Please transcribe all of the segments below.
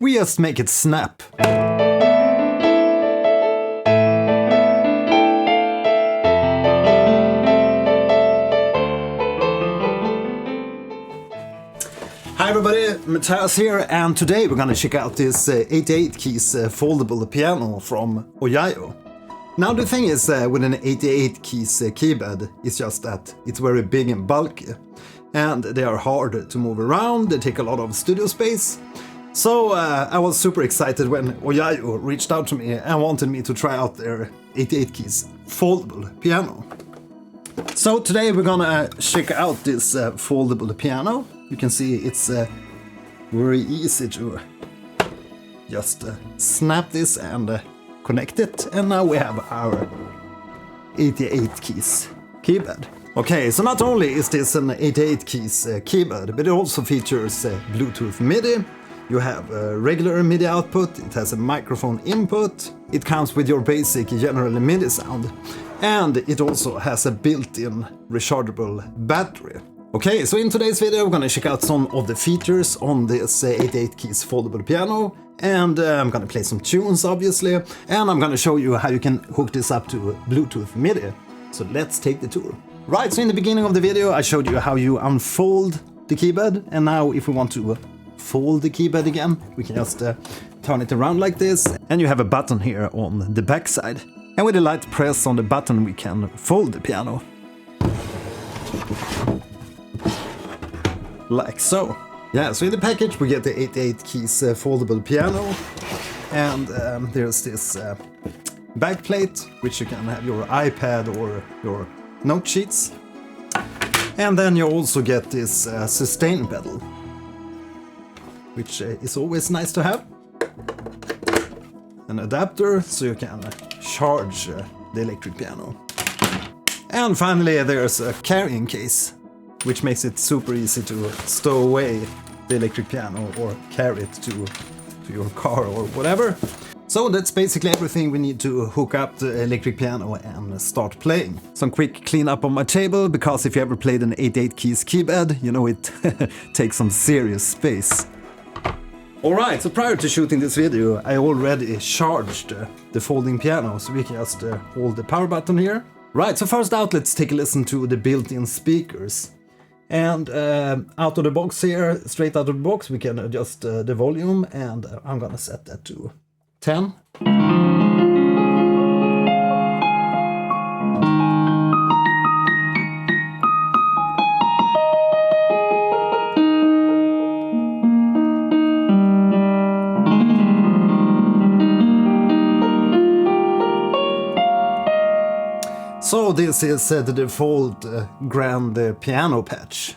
We just make it snap. Hi everybody, Matthias here, and today we're gonna check out this 88 keys foldable piano from OYAYO. Now the thing is with an 88 keys keyboard, it's just that it's very big and bulky, and they are hard to move around, they take a lot of studio space. So I was super excited when OYAYO reached out to me and wanted me to try out their 88 keys foldable piano. So today we're gonna check out this foldable piano. You can see it's very easy to just snap this and connect it, and now we have our 88 keys keyboard. Okay, so not only is this an 88 keys keyboard, but it also features Bluetooth Midi. You have a regular MIDI output, it has a microphone input, it comes with your basic general MIDI sound, and it also has a built-in rechargeable battery. Okay, so in today's video we're gonna check out some of the features on this 88 keys foldable piano, and I'm gonna play some tunes obviously, and I'm gonna show you how you can hook this up to Bluetooth MIDI. So let's take the tour. Right, so in the beginning of the video I showed you how you unfold the keyboard, and now if we want to fold the keyboard again, we can just turn it around like this, and you have a button here on the back side. And with a light press on the button we can fold the piano. Like so. Yeah, so in the package we get the 88 keys foldable piano, and there's this backplate, which you can have your iPad or your note sheets. And then you also get this sustain pedal, which is always nice to have. An adapter so you can charge the electric piano. And finally there's a carrying case, which makes it super easy to stow away the electric piano or carry it to your car or whatever. So that's basically everything we need to hook up the electric piano and start playing. Some quick cleanup on my table, because if you ever played an 88 keys keyboard, you know it takes some serious space. Alright, so prior to shooting this video I already charged the folding piano, so we can just hold the power button here. Right, so first out let's take a listen to the built-in speakers. And out of the box here, straight out of the box, we can adjust the volume, and I'm gonna set that to 10. So this is the default grand piano patch.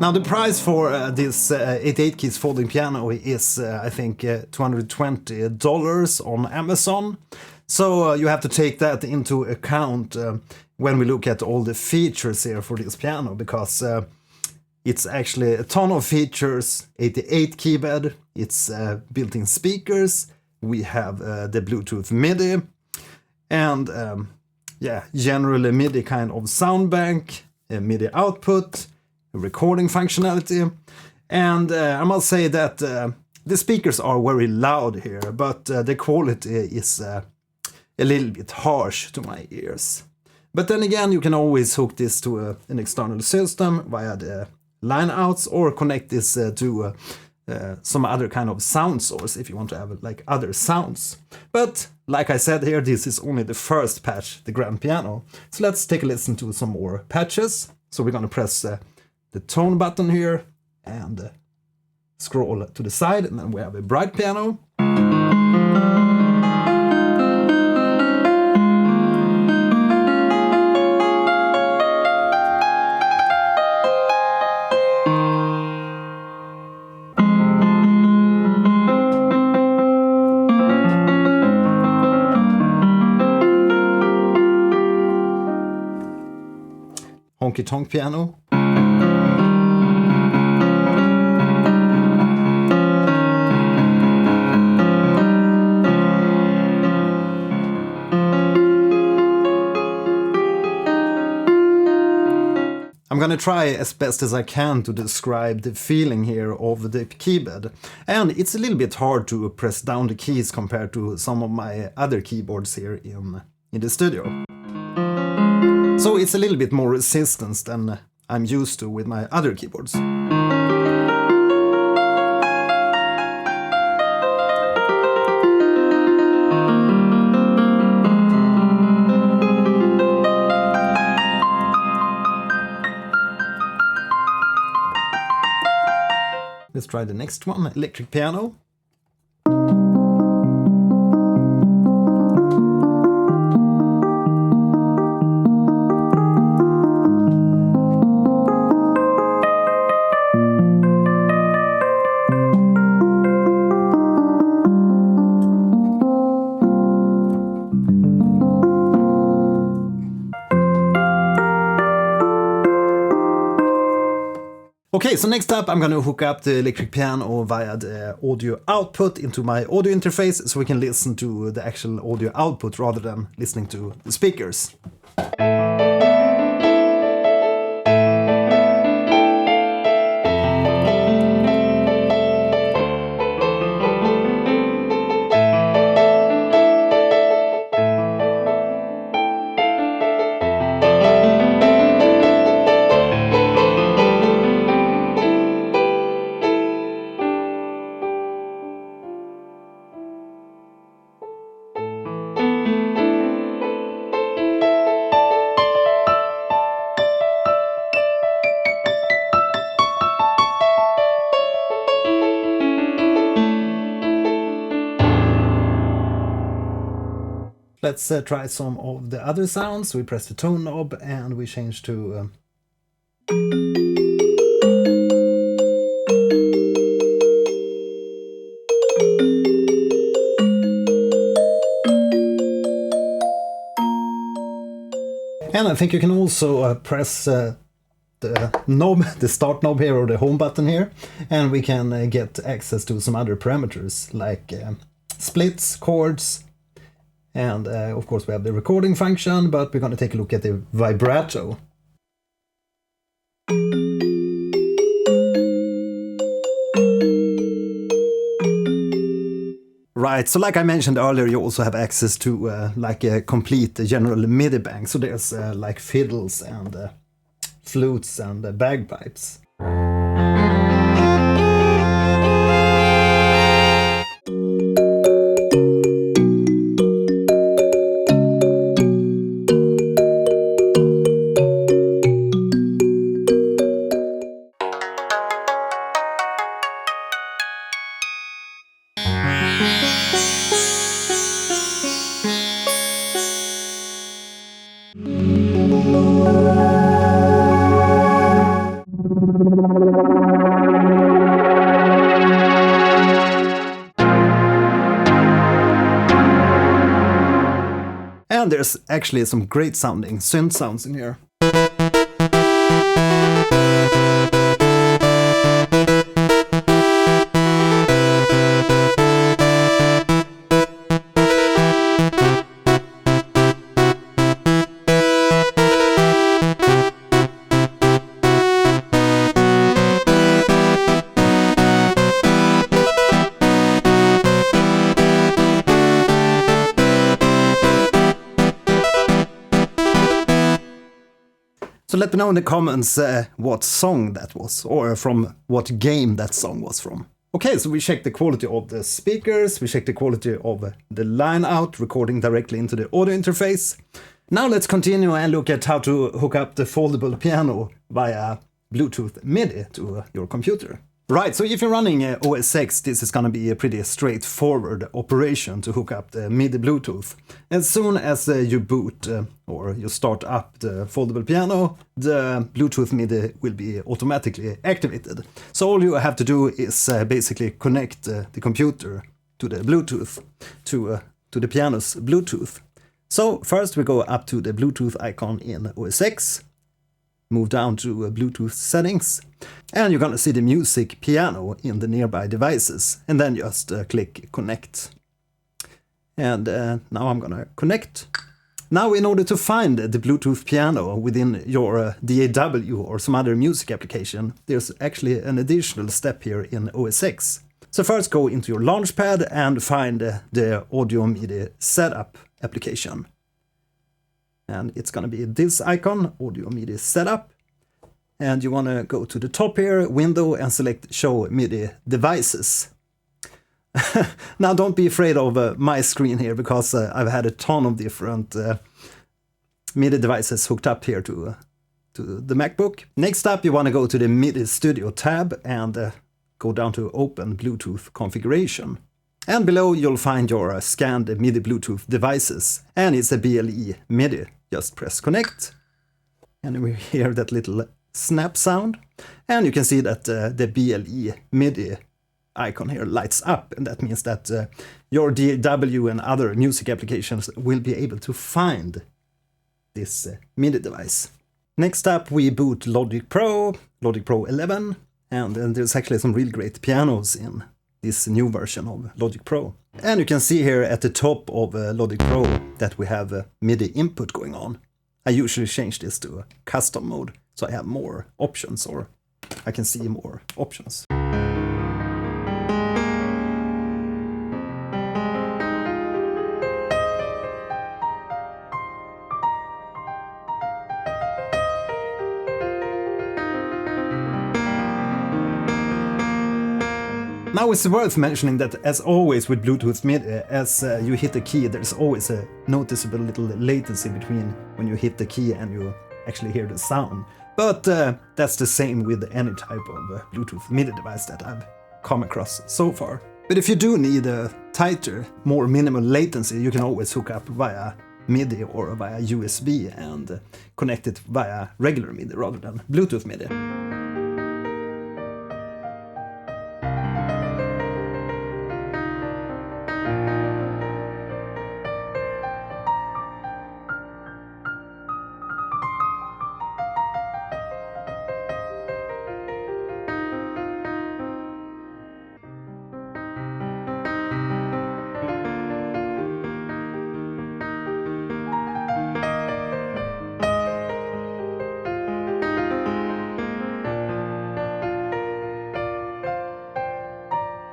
Now the price for this 88 keys folding piano is I think $220 on Amazon. So you have to take that into account when we look at all the features here for this piano, because it's actually a ton of features. 88 keyboard, it's built-in speakers, we have the Bluetooth Midi, and yeah, generally MIDI kind of sound bank, MIDI output, recording functionality, and I must say that the speakers are very loud here, but the quality is a little bit harsh to my ears. But then again, you can always hook this to an external system via the line outs, or connect this to some other kind of sound source if you want to have like other sounds. But like I said here, this is only the first patch, the grand piano. So let's take a listen to some more patches. So we're gonna press the tone button here and scroll to the side, and then we have a bright piano. Honky-tonk piano. I'm gonna try as best as I can to describe the feeling here of the keyboard. And it's a little bit hard to press down the keys compared to some of my other keyboards here in the studio. So it's a little bit more resistance than I'm used to with my other keyboards. Let's try the next one, electric piano. Okay, so next up I'm going to hook up the electric piano via the audio output into my audio interface so we can listen to the actual audio output rather than listening to the speakers. Let's try some of the other sounds. We press the tone knob and we change to... And I think you can also press the knob, the start knob here or the home button here, and we can get access to some other parameters like splits, chords, and of course we have the recording function, but we're going to take a look at the vibrato. Right, so like I mentioned earlier, you also have access to like a complete general MIDI bank. So there's like fiddles and flutes and bagpipes. And there's actually some great sounding synth sounds in here. So let me know in the comments what song that was, or from what game that song was from. Okay, so we checked the quality of the speakers, we checked the quality of the line out, recording directly into the audio interface. Now let's continue and look at how to hook up the foldable piano via Bluetooth Midi to your computer. Right, so if you're running OS X, this is going to be a pretty straightforward operation to hook up the MIDI Bluetooth. As soon as you boot or you start up the foldable piano, the Bluetooth MIDI will be automatically activated. So all you have to do is basically connect the computer to the Bluetooth, to the piano's Bluetooth. So first we go up to the Bluetooth icon in OS X, move down to Bluetooth settings, and you're gonna see the music piano in the nearby devices, and then just click connect. And now I'm gonna connect. Now in order to find the Bluetooth piano within your DAW or some other music application, there's actually an additional step here in OS X. So first go into your Launchpad and find the Audio MIDI Setup application. And it's gonna be this icon, Audio MIDI Setup. And you wanna go to the top here, Window, and select Show MIDI Devices. Now don't be afraid of my screen here, because I've had a ton of different MIDI devices hooked up here to the MacBook. Next up, you wanna go to the MIDI Studio tab and go down to Open Bluetooth Configuration. And below you'll find your scanned MIDI Bluetooth devices, and it's a BLE MIDI. Just press connect, and we hear that little snap sound, and you can see that the BLE MIDI icon here lights up, and that means that your DAW and other music applications will be able to find this MIDI device. Next up we boot Logic Pro 11, and there's actually some really great pianos in this new version of Logic Pro. And you can see here at the top of Logic Pro that we have MIDI input going on. I usually change this to custom mode, so I have more options, or I can see more options. Now it's worth mentioning that, as always with Bluetooth MIDI, as you hit the key, there's always a noticeable little latency between when you hit the key and you actually hear the sound. But that's the same with any type of Bluetooth MIDI device that I've come across so far. But if you do need a tighter, more minimal latency, you can always hook up via MIDI or via USB and connect it via regular MIDI rather than Bluetooth MIDI.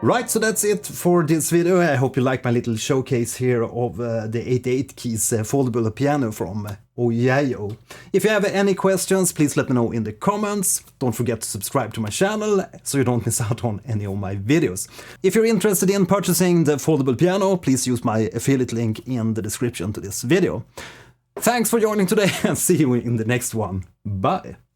Right, so that's it for this video. I hope you like my little showcase here of the 88 keys foldable piano from OYAYO. If you have any questions, please let me know in the comments. Don't forget to subscribe to my channel so you don't miss out on any of my videos. If you're interested in purchasing the foldable piano, please use my affiliate link in the description to this video. Thanks for joining today, and see you in the next one. Bye!